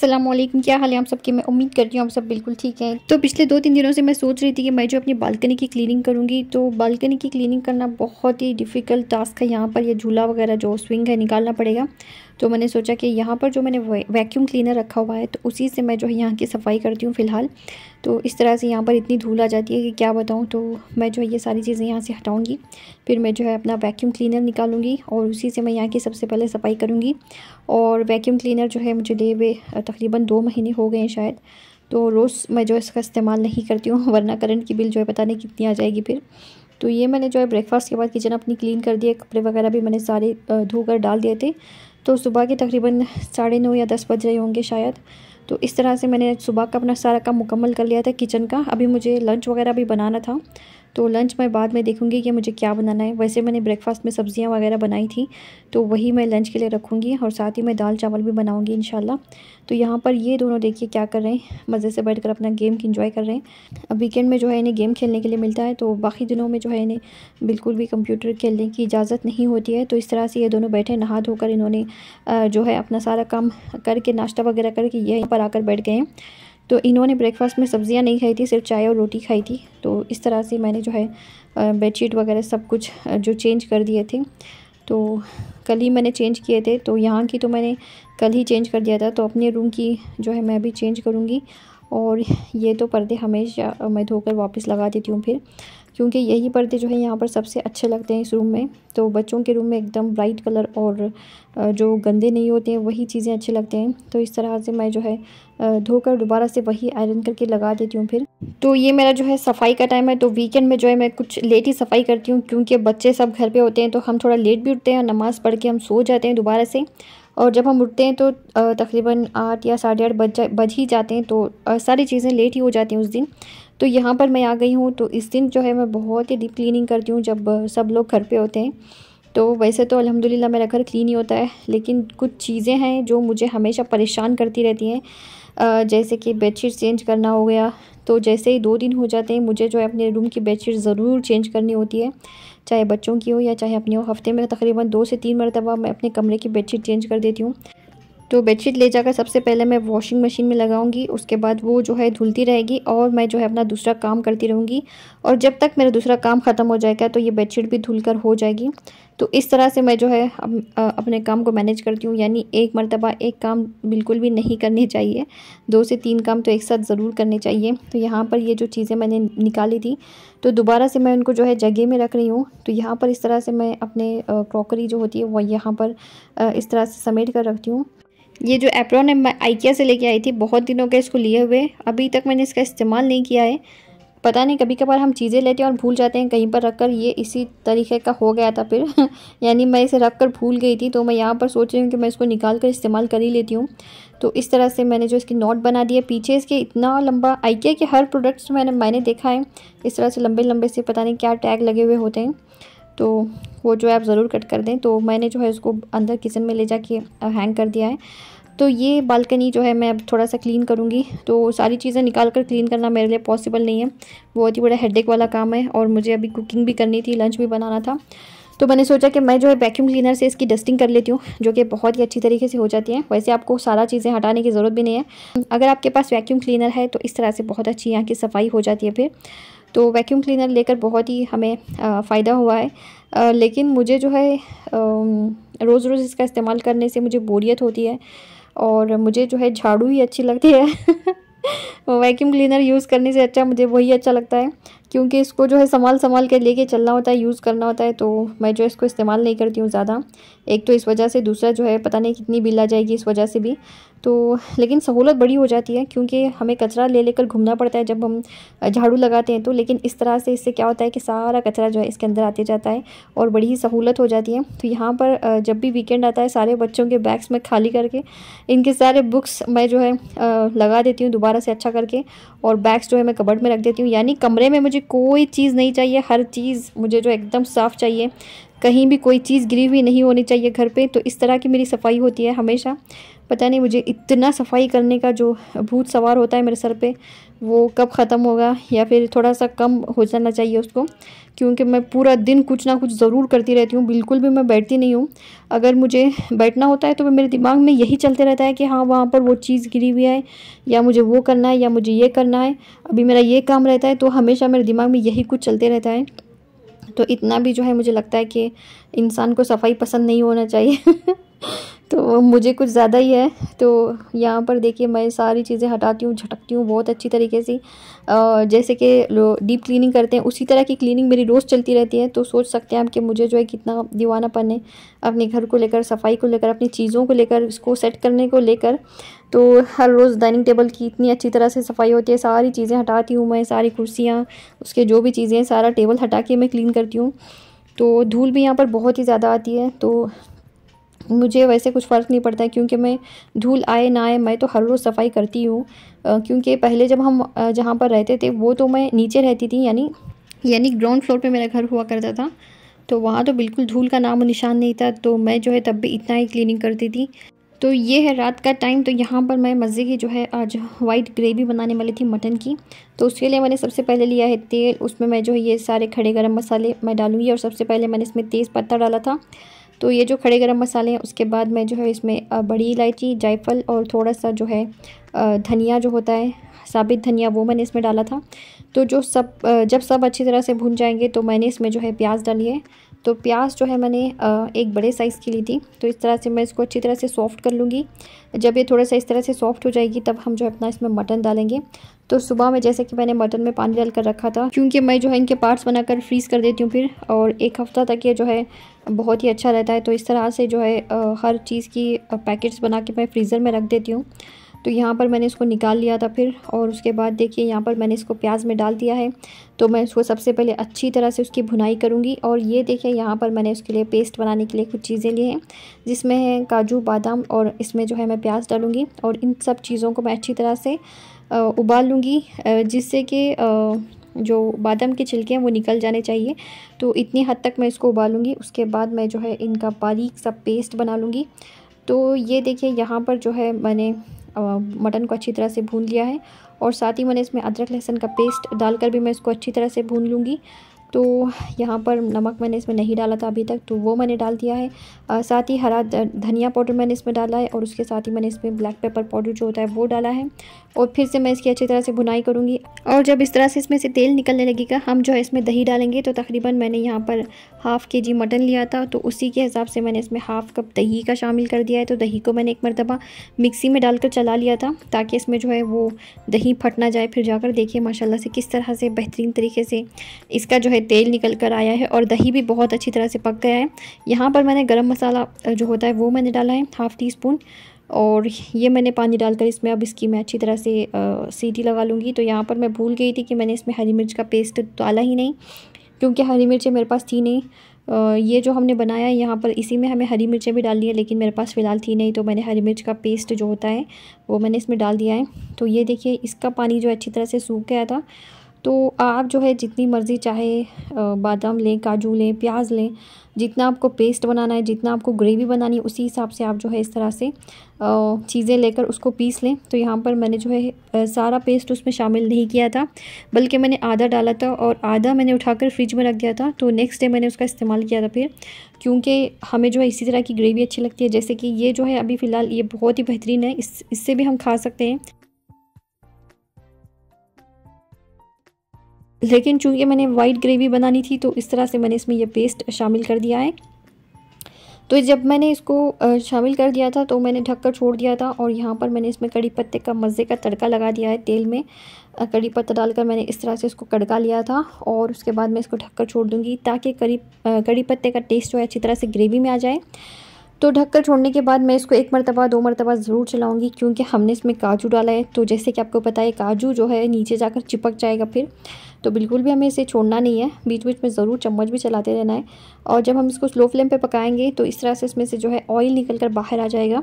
अस्सलामुअलैकुम, क्या हाल है आप सबके। मैं उम्मीद करती हूँ आप सब बिल्कुल ठीक हैं। तो पिछले 2-3 दिनों से मैं सोच रही थी कि मैं जो अपनी बालकनी की क्लीनिंग करूँगी, तो बालकनी की क्लीनिंग करना बहुत ही डिफ़िकल्ट टास्क है। यहाँ पर ये झूला वगैरह जो स्विंग है निकालना पड़ेगा। तो मैंने सोचा कि यहाँ पर जो मैंने वैक्यूम क्लीनर रखा हुआ है, तो उसी से मैं जो है यहाँ की सफाई करती हूँ फ़िलहाल। तो इस तरह से यहाँ पर इतनी धूल आ जाती है कि क्या बताऊँ। तो मैं जो है ये सारी चीज़ें यहाँ से हटाऊँगी, फिर मैं जो है अपना वैक्यूम क्लीनर निकालूँगी और उसी से मैं यहाँ की सबसे पहले सफाई करूँगी। और वैक्यूम क्लीनर जो है मुझे लिए हुए तकरीबन 2 महीने हो गए हैं शायद। तो रोज़ मैं जो इसका इस्तेमाल नहीं करती हूँ, वरना करंट की बिल जो है पता नहीं कितनी आ जाएगी फिर। तो ये मैंने जो है ब्रेकफास्ट के बाद किचन अपनी क्लीन कर दिया, कपड़े वगैरह भी मैंने सारे धोकर डाल दिए थे। तो सुबह के तकरीबन 9:30 या 10 बज रहे होंगे शायद। तो इस तरह से मैंने सुबह का अपना सारा काम मुकम्मल कर लिया था किचन का। अभी मुझे लंच वगैरह भी बनाना था, तो लंच मैं बाद में देखूंगी कि मुझे क्या बनाना है। वैसे मैंने ब्रेकफास्ट में सब्जियां वगैरह बनाई थी, तो वही मैं लंच के लिए रखूंगी और साथ ही मैं दाल चावल भी बनाऊंगी इंशाल्लाह। तो यहाँ पर ये दोनों देखिए क्या कर रहे हैं, मज़े से बैठकर अपना गेम की इंजॉय कर रहे हैं। अब वीकेंड में जो है इन्हें गेम खेलने के लिए मिलता है, तो बाकी दिनों में जो है इन्हें बिल्कुल भी कंप्यूटर खेलने की इजाज़त नहीं होती है। तो इस तरह से ये दोनों बैठे नहा धोकर इन्होंने जो है अपना सारा काम करके नाश्ता वगैरह करके ये यहाँ पर आकर बैठ गए हैं। तो इन्होंने ब्रेकफास्ट में सब्जियां नहीं खाई थी, सिर्फ चाय और रोटी खाई थी। तो इस तरह से मैंने जो है बेडशीट वगैरह सब कुछ जो चेंज कर दिए थे। तो कल ही मैंने चेंज किए थे, तो यहाँ की तो मैंने कल ही चेंज कर दिया था। तो अपने रूम की जो है मैं अभी चेंज करूँगी। और ये तो पर्दे हमेशा मैं धोकर वापस लगा देती हूँ फिर, क्योंकि यही पर्दे जो है यहाँ पर सबसे अच्छे लगते हैं इस रूम में। तो बच्चों के रूम में एकदम ब्राइट कलर और जो गंदे नहीं होते हैं वही चीज़ें अच्छे लगते हैं। तो इस तरह से मैं जो है धोकर दोबारा से वही आयरन करके लगा देती हूँ फिर। तो ये मेरा जो है सफाई का टाइम है। तो वीकेंड में जो है मैं कुछ लेट ही सफाई करती हूँ, क्योंकि बच्चे सब घर पे होते हैं, तो हम थोड़ा लेट भी उठते हैं और नमाज़ पढ़ के हम सो जाते हैं दोबारा से। और जब हम उठते हैं तो तकरीबन 8 या 8:30 बज ही जाते हैं। तो सारी चीज़ें लेट ही हो जाती हैं उस दिन। तो यहाँ पर मैं आ गई हूँ, तो इस दिन जो है मैं बहुत ही डीप क्लीनिंग करती हूँ जब सब लोग घर पे होते हैं। तो वैसे तो अल्हम्दुलिल्लाह मेरा घर क्लीन ही होता है, लेकिन कुछ चीज़ें हैं जो मुझे हमेशा परेशान करती रहती हैं। जैसे कि बेडशीट चेंज करना हो गया। तो जैसे ही 2 दिन हो जाते हैं मुझे जो है अपने रूम की बेडशीट ज़रूर चेंज करनी होती है, चाहे बच्चों की हो या चाहे अपनी हो। हफ्ते में तकरीबन 2 से 3 मरतबा मैं अपने कमरे की बेडशीट चेंज कर देती हूँ। तो बेडशीट ले जाकर सबसे पहले मैं वॉशिंग मशीन में लगाऊंगी, उसके बाद वो जो है धुलती रहेगी और मैं जो है अपना दूसरा काम करती रहूँगी। और जब तक मेरा दूसरा काम ख़त्म हो जाएगा तो ये बेडशीट भी धुलकर हो जाएगी। तो इस तरह से मैं जो है अपने काम को मैनेज करती हूँ। यानी एक मरतबा एक काम बिल्कुल भी नहीं करनी चाहिए, 2 से 3 काम तो एक साथ ज़रूर करने चाहिए। तो यहाँ पर ये जो चीज़ें मैंने निकाली थी, तो दोबारा से मैं उनको जो है जगह में रख रही हूँ। तो यहाँ पर इस तरह से मैं अपने क्रॉकरी जो होती है वो यहाँ पर इस तरह से समेट कर रखती हूँ। ये जो एप्रॉन है मैं आइकिया से लेके आई थी, बहुत दिनों के इसको लिए हुए, अभी तक मैंने इसका इस्तेमाल नहीं किया है। पता नहीं कभी कभार हम चीज़ें लेते हैं और भूल जाते हैं कहीं पर रखकर। ये इसी तरीके का हो गया था फिर यानी मैं इसे रख कर भूल गई थी। तो मैं यहाँ पर सोच रही हूँ कि मैं इसको निकाल कर इस्तेमाल कर ही लेती हूँ। तो इस तरह से मैंने जो इसकी नॉट बना दी है पीछे इसके, इतना लंबा। आइकिया के हर प्रोडक्ट्स मैंने देखा है इस तरह से लंबे लंबे से, पता नहीं क्या टैग लगे हुए होते हैं। तो वो जो है आप ज़रूर कट कर दें। तो मैंने जो है उसको अंदर किचन में ले जाके हैंग कर दिया है। तो ये बालकनी जो है मैं अब थोड़ा सा क्लीन करूँगी। तो सारी चीज़ें निकाल कर क्लीन करना मेरे लिए पॉसिबल नहीं है, बहुत ही बड़ा हेडेक वाला काम है। और मुझे अभी कुकिंग भी करनी थी, लंच भी बनाना था। तो मैंने सोचा कि मैं जो है वैक्यूम क्लीनर से इसकी डस्टिंग कर लेती हूँ, जो कि बहुत ही अच्छी तरीके से हो जाती है। वैसे आपको सारा चीज़ें हटाने की ज़रूरत भी नहीं है। अगर आपके पास वैक्यूम क्लीनर है तो इस तरह से बहुत अच्छी यहाँ की सफाई हो जाती है फिर। तो वैक्यूम क्लीनर लेकर बहुत ही हमें फ़ायदा हुआ है। लेकिन मुझे जो है रोज़ रोज़ इसका इस्तेमाल करने से मुझे बोरियत होती है और मुझे जो है झाड़ू ही अच्छी लगती है वैक्यूम क्लीनर यूज़ करने से अच्छा मुझे वही अच्छा लगता है, क्योंकि इसको जो है संभाल के लेके चलना होता है, यूज़ करना होता है। तो मैं जो इसको इस्तेमाल नहीं करती हूँ ज़्यादा, एक तो इस वजह से, दूसरा जो है पता नहीं कितनी बिल आ जाएगी इस वजह से भी। तो लेकिन सहूलत बड़ी हो जाती है, क्योंकि हमें कचरा ले लेकर घूमना पड़ता है जब हम झाड़ू लगाते हैं। तो लेकिन इस तरह से इससे क्या होता है कि सारा कचरा जो है इसके अंदर आते जाता है और बड़ी ही सहूलत हो जाती है। तो यहाँ पर जब भी वीकेंड आता है सारे बच्चों के बैग्स में खाली करके इनके सारे बुक्स मैं जो है लगा देती हूँ दोबारा से अच्छा करके, और बैग्स जो है मैं कबर्ड में रख देती हूँ। यानी कमरे में मुझे कोई चीज़ नहीं चाहिए, हर चीज़ मुझे जो एकदम साफ़ चाहिए, कहीं भी कोई चीज़ गिरी हुई नहीं होनी चाहिए घर पे। तो इस तरह की मेरी सफाई होती है हमेशा। पता नहीं मुझे इतना सफाई करने का जो भूत सवार होता है मेरे सर पे, वो कब ख़त्म होगा या फिर थोड़ा सा कम हो जाना चाहिए उसको, क्योंकि मैं पूरा दिन कुछ ना कुछ ज़रूर करती रहती हूँ, बिल्कुल भी मैं बैठती नहीं हूँ। अगर मुझे बैठना होता है तो मेरे दिमाग में यही चलते रहता है कि हाँ वहाँ पर वो चीज़ गिरी हुई है, या मुझे वो करना है, या मुझे ये करना है, अभी मेरा ये काम रहता है, तो हमेशा मेरे दिमाग में यही कुछ चलते रहता है। तो इतना भी जो है मुझे लगता है कि इंसान को सफाई पसंद नहीं होना चाहिए तो मुझे कुछ ज़्यादा ही है। तो यहाँ पर देखिए मैं सारी चीज़ें हटाती हूँ, झटकती हूँ बहुत अच्छी तरीके से। जैसे कि लोग डीप क्लीनिंग करते हैं उसी तरह की क्लीनिंग मेरी रोज़ चलती रहती है। तो सोच सकते हैं आप कि मुझे जो है कितना दीवानापन है अपने घर को लेकर, सफाई को लेकर, अपनी चीज़ों को लेकर, इसको सेट करने को लेकर। तो हर रोज़ डाइनिंग टेबल की इतनी अच्छी तरह से सफाई होती है, सारी चीज़ें हटाती हूँ मैं, सारी कुर्सियाँ, उसके जो भी चीज़ें, सारा टेबल हटा के मैं क्लीन करती हूँ। तो धूल भी यहाँ पर बहुत ही ज़्यादा आती है, तो मुझे वैसे कुछ फ़र्क नहीं पड़ता है, क्योंकि मैं धूल आए ना आए मैं तो हर रोज़ सफाई करती हूँ। क्योंकि पहले जब हम जहाँ पर रहते थे वो तो मैं नीचे रहती थी, यानी ग्राउंड फ्लोर पे मेरा घर हुआ करता था। तो वहाँ तो बिल्कुल धूल का नामो निशान नहीं था, तो मैं जो है तब भी इतना ही क्लीनिंग करती थी। तो ये है रात का टाइम। तो यहाँ पर मैं मज़े की जो है आज वाइट ग्रेवी बनाने वाली थी मटन की। तो उसके लिए मैंने सबसे पहले लिया है तेल, उसमें मैं जो है ये सारे खड़े गरम मसाले मैं डालूँगी, और सबसे पहले मैंने इसमें तेज़ पत्ता डाला था। तो ये जो खड़े गरम मसाले हैं, उसके बाद मैं जो है इसमें बड़ी इलायची, जायफल और थोड़ा सा जो है धनिया जो होता है साबित धनिया, वो मैंने इसमें डाला था। तो जब सब अच्छी तरह से भुन जाएंगे तो मैंने इसमें जो है प्याज डाली है। तो प्याज जो है मैंने एक बड़े साइज़ की ली थी। तो इस तरह से मैं इसको अच्छी तरह से सॉफ़्ट कर लूँगी। जब ये थोड़ा सा इस तरह से सॉफ़्ट हो जाएगी तब हम जो है अपना इसमें मटन डालेंगे। तो सुबह में जैसे कि मैंने मटन में पानी डाल कर रखा था, क्योंकि मैं जो है इनके पार्ट्स बनाकर फ्रीज़ कर देती हूँ फिर, और 1 हफ़्ता तक ये जो है बहुत ही अच्छा रहता है। तो इस तरह से जो है हर चीज़ की पैकेट्स बना के मैं फ्रीज़र में रख देती हूँ। तो यहाँ पर मैंने इसको निकाल लिया था फिर, और उसके बाद देखिए यहाँ पर मैंने इसको प्याज में डाल दिया है। तो मैं इसको सबसे पहले अच्छी तरह से उसकी भुनाई करूँगी। और ये देखिए यहाँ पर मैंने उसके लिए पेस्ट बनाने के लिए कुछ चीज़ें ली हैं, जिसमें है काजू बादाम, और इसमें जो है मैं प्याज डालूँगी। और इन सब चीज़ों को मैं अच्छी तरह से उबाल लूँगी, जिससे कि जो बादाम के छिलके हैं वो निकल जाने चाहिए। तो इतनी हद तक मैं इसको उबालूँगी। उसके बाद मैं जो है इनका बारीक सा पेस्ट बना लूँगी। तो ये देखिए यहाँ पर जो है मैंने मटन को अच्छी तरह से भून लिया है, और साथ ही मैंने इसमें अदरक लहसुन का पेस्ट डालकर भी मैं इसको अच्छी तरह से भून लूँगी। तो यहाँ पर नमक मैंने इसमें नहीं डाला था अभी तक, तो वो मैंने डाल दिया है। साथ ही हरा धनिया पाउडर मैंने इसमें डाला है, और उसके साथ ही मैंने इसमें ब्लैक पेपर पाउडर जो होता है वो डाला है। और फिर से मैं इसकी अच्छी तरह से भुनाई करूँगी। और जब इस तरह से इसमें से तेल निकलने लगेगा, हम जो है इसमें दही डालेंगे। तो तकरीबन मैंने यहाँ पर ½ kg मटन लिया था, तो उसी के हिसाब से मैंने इसमें ½ कप दही का शामिल कर दिया है। तो दही को मैंने एक मरतबा मिक्सी में डालकर चला लिया था, ताकि इसमें जो है वो दही फट ना जाए। फिर जाकर देखिए माशाल्लाह से किस तरह से बेहतरीन तरीके से इसका जो है तेल निकल कर आया है, और दही भी बहुत अच्छी तरह से पक गया है। यहाँ पर मैंने गरम मसाला जो होता है वो मैंने डाला है ½ टीस्पून, और ये मैंने पानी डालकर इसमें अब इसकी मैं अच्छी तरह से सीटी लगा लूँगी। तो यहाँ पर मैं भूल गई थी कि मैंने इसमें हरी मिर्च का पेस्ट डाला ही नहीं, क्योंकि हरी मिर्चें मेरे पास थी नहीं। ये जो हमने बनाया है यहाँ पर, इसी में हमें हरी मिर्चें भी डालनी है, लेकिन मेरे पास फ़िलहाल थी नहीं। तो मैंने हरी मिर्च का पेस्ट जो होता है वो मैंने इसमें डाल दिया है। तो ये देखिए इसका पानी जो अच्छी तरह से सूख गया था। तो आप जो है जितनी मर्ज़ी चाहे बादाम लें, काजू लें, प्याज लें, जितना आपको पेस्ट बनाना है, जितना आपको ग्रेवी बनानी है, उसी हिसाब से आप जो है इस तरह से चीज़ें लेकर उसको पीस लें। तो यहाँ पर मैंने जो है सारा पेस्ट उसमें शामिल नहीं किया था, बल्कि मैंने आधा डाला था और आधा मैंने उठाकर फ्रिज में रख दिया था। तो नेक्स्ट डे मैंने उसका इस्तेमाल किया था फिर, क्योंकि हमें जो है इसी तरह की ग्रेवी अच्छी लगती है। जैसे कि ये जो है अभी फ़िलहाल ये बहुत ही बेहतरीन है, इससे भी हम खा सकते हैं, लेकिन चूँकि मैंने वाइट ग्रेवी बनानी थी तो इस तरह से मैंने इसमें ये पेस्ट शामिल कर दिया है। तो जब मैंने इसको शामिल कर दिया था तो मैंने ढककर छोड़ दिया था, और यहाँ पर मैंने इसमें कड़ी पत्ते का मज़े का तड़का लगा दिया है तेल में। कड़ी पत्ता डालकर मैंने इस तरह से इसको कड़का लिया था, और उसके बाद मैं इसको ढककर छोड़ दूँगी ताकि कड़ी पत्ते का टेस्ट जो है अच्छी तरह से ग्रेवी में आ जाए। तो ढककर छोड़ने के बाद मैं इसको 1 मरतबा 2 मरतबा ज़रूर चलाऊँगी, क्योंकि हमने इसमें काजू डाला है। तो जैसे कि आपको पता है काजू जो है नीचे जाकर चिपक जाएगा फिर, तो बिल्कुल भी हमें इसे छोड़ना नहीं है, बीच बीच में ज़रूर चम्मच भी चलाते रहना है। और जब हम इसको स्लो फ्लेम पे पकाएंगे तो इस तरह से इसमें से जो है ऑयल निकल कर बाहर आ जाएगा।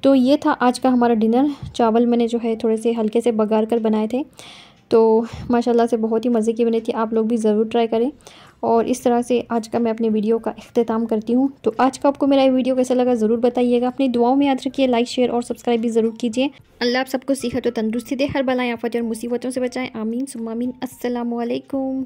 तो ये था आज का हमारा डिनर। चावल मैंने जो है थोड़े से हल्के से बघार कर बनाए थे। तो माशाल्लाह से बहुत ही मज़े की बनी थी। आप लोग भी ज़रूर ट्राई करें। और इस तरह से आज का मैं अपने वीडियो का इख्तिताम करती हूँ। तो आज का आपको मेरा ये वीडियो कैसा लगा ज़रूर बताइएगा। अपनी दुआओं में याद रखिए, लाइक शेयर और सब्सक्राइब भी ज़रूर कीजिए। अल्लाह आप सबको सेहत और तंदुरुस्ती दे, हर बलाएं आफत और मुसीबतों से बचाएं। आमीन सुम्मा आमीन। अस्सलामु अलैकुम।